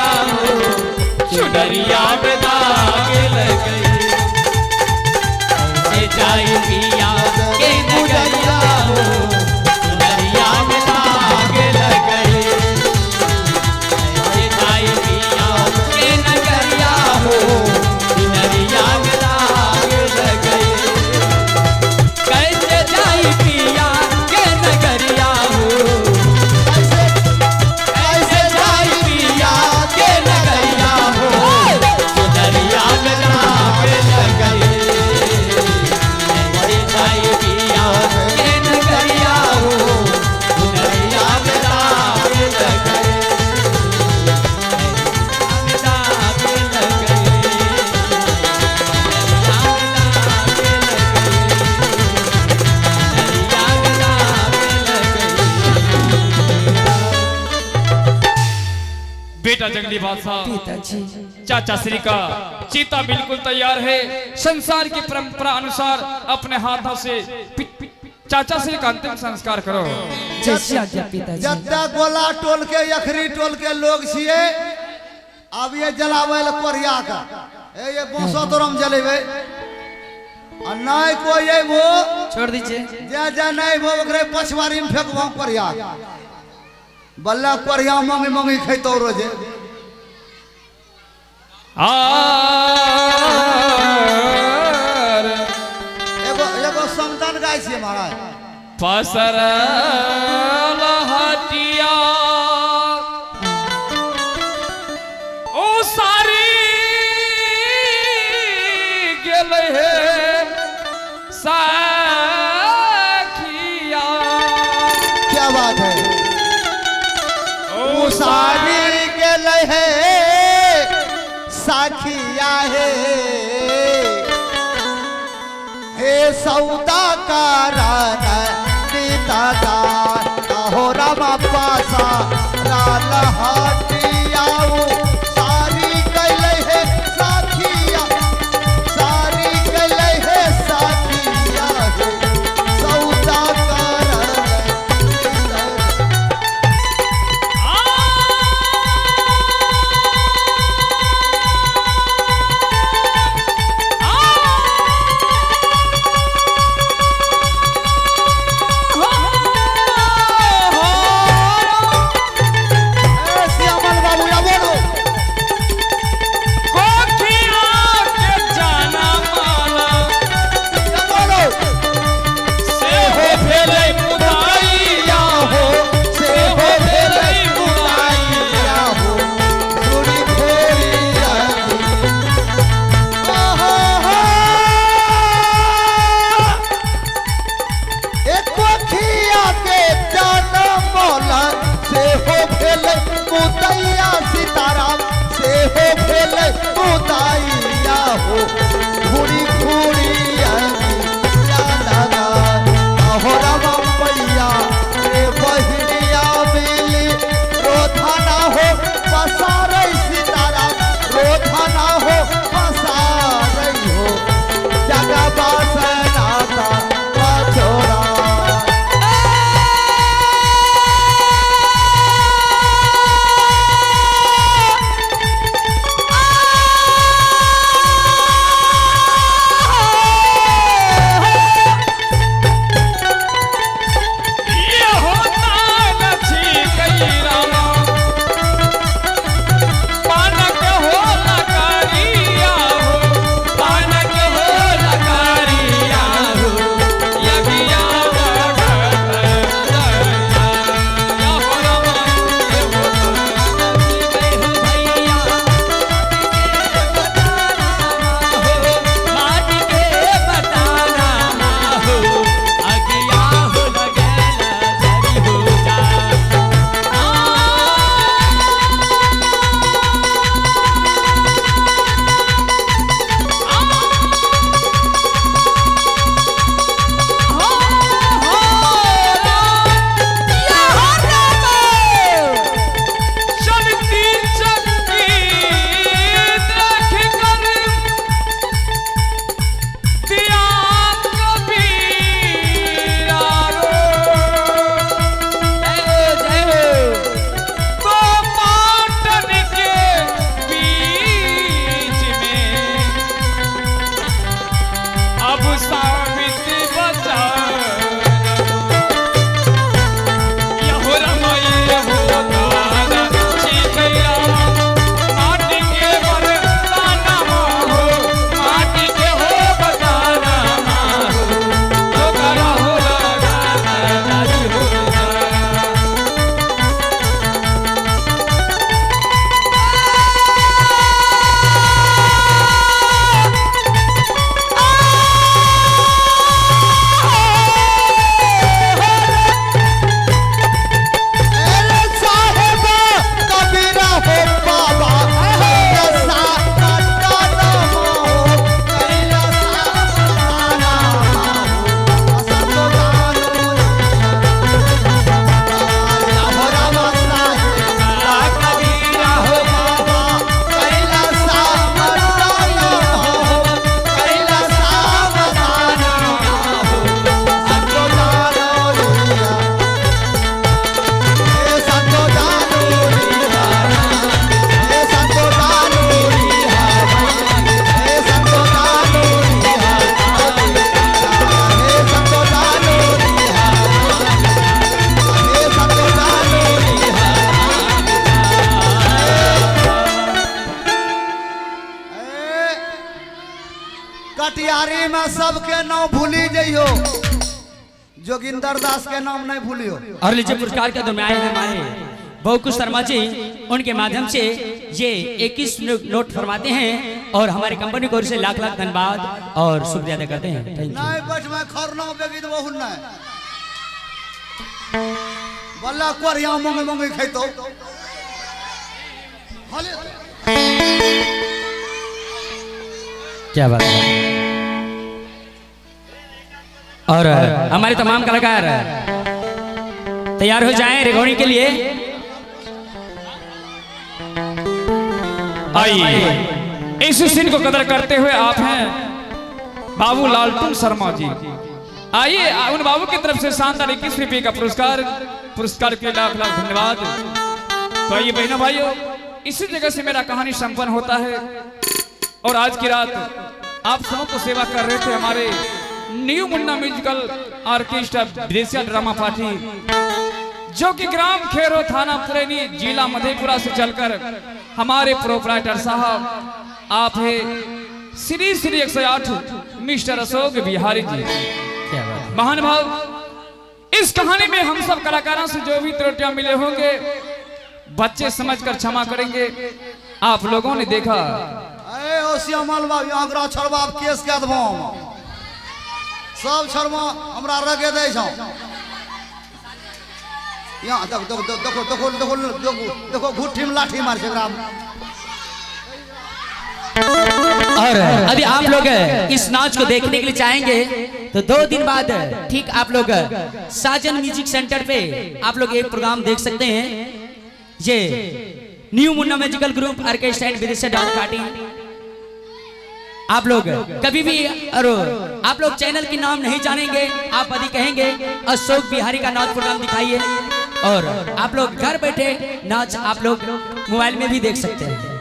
नगरिया हो चुनरिया में दाग लग गई। ऐसे जाए पिया के नगरिया हो चुनरिया में दाग लग गई। ऐसे जाए पिया के नगरिया हो चुनरिया में दाग लग गई। कैसे जाए पिया के नगरिया हो कैसे जाए पिया के नगरिया हो चुनरिया में दाग लग गई। ऐसे जाए पिया के नगरिया हो चुनरिया में दाग लग गई। दाग लग गई। बेटा जंगली बादशाह पिताजी चाचा श्री का चीता बिल्कुल तैयार है। संसार की परंपरा अनुसार अपने हाथों से चाचा श्री का अंतिम संस्कार करो। जैसे आज्ञा पिताजी। जत्ता गोला टोल के यखरी टोल के लोग छिए अब ये जलावे कोरिया का ये बोसो तोरम जलेबे और नहीं कोई ये वो छोड़ दीजिए। जा नहीं वो ओकरे पछवारी में फेंकबो कोरिया बल्ला कोरिया मंगी मंगी खैतो रोजे एगो एगो समतन गाय छी महाराज पसरल हटिया ओ सारी गेल है साखिया। क्या बात है ओ सारी के लहे साखिया है हे सौदा का राना पिता का हो रामा पासा लाल हटिया सारी के लहे साखिया सारी के लहे साखिया है सौदा का राना श्यामा कटिहारी में सबके नाम भूली जइयो, जोगिंदर दास के नाम नहीं भूलियो। और लीजिए पुरस्कार के दो में आए हैं हमारे बहुकुश शर्मा जी, उनके माध्यम से ये 21 नोट फरमाते हैं और हमारी कंपनी को ओर से लाख लाख धन्यवाद और शुक्रिया अदा करते हैं। Thank you. नहीं बैठ में खरना बेगी तो बहु नहीं बल्ला कोरिया मंगे मंगे खैतो क्या बात है। और हमारे तमाम कलाकार तैयार हो जाएं रिकॉर्डिंग के लिए। आइए इस सीन को कदर करते हुए आप हैं बाबू लालटू शर्मा जी। आइए उन बाबू की तरफ से शानदार 21 रुपये का पुरस्कार के लाख लाख धन्यवाद। तो आइए बहनों भाइयों, इसी जगह से मेरा कहानी संपन्न होता है। और आज की रात आप सबों को सेवा कर रहे थे हमारे न्यू मुन्ना म्यूजिकल ऑर्केस्ट्रा विदेशिया ड्रामा पार्टी, जो कि ग्राम खेरो थाना पुरैनी जिला मधेपुरा से चलकर हमारे प्रोपराइटर साहब आप है श्री श्री 108 मिस्टर अशोक बिहारी जी। क्या बात है। महान भाव, इस कहानी में हम सब कलाकारों से जो भी त्रुटियां मिले होंगे बच्चे समझकर क्षमा करेंगे। आप लोगों ने देखा ए ओसिया मालवा यहाँ ग्रा छड़वा केस के दबो सब छड़वा हमरा रगे दे छौ। यहाँ देखो देखो देखो देखो देखो देखो घुट्ठी में लाठी मार छेकरा। और यदि आप लोग इस नाच को देखने के लिए चाहेंगे तो 2 दिन बाद ठीक आप लोग साजन म्यूजिक सेंटर पे आप लोग एक प्रोग्राम देख सकते हैं। ये न्यू मुन्ना म्यूजिकल ग्रुप ऑर्केस्ट्रा विदेशिया डांस पार्टी। आप लोग कभी भी और आप लोग चैनल के नाम नहीं जानेंगे, आप यदि कहेंगे अशोक बिहारी का नाच प्रोग्राम दिखाइए और आप लोग घर बैठे नाच आप लोग मोबाइल में भी देख सकते हैं।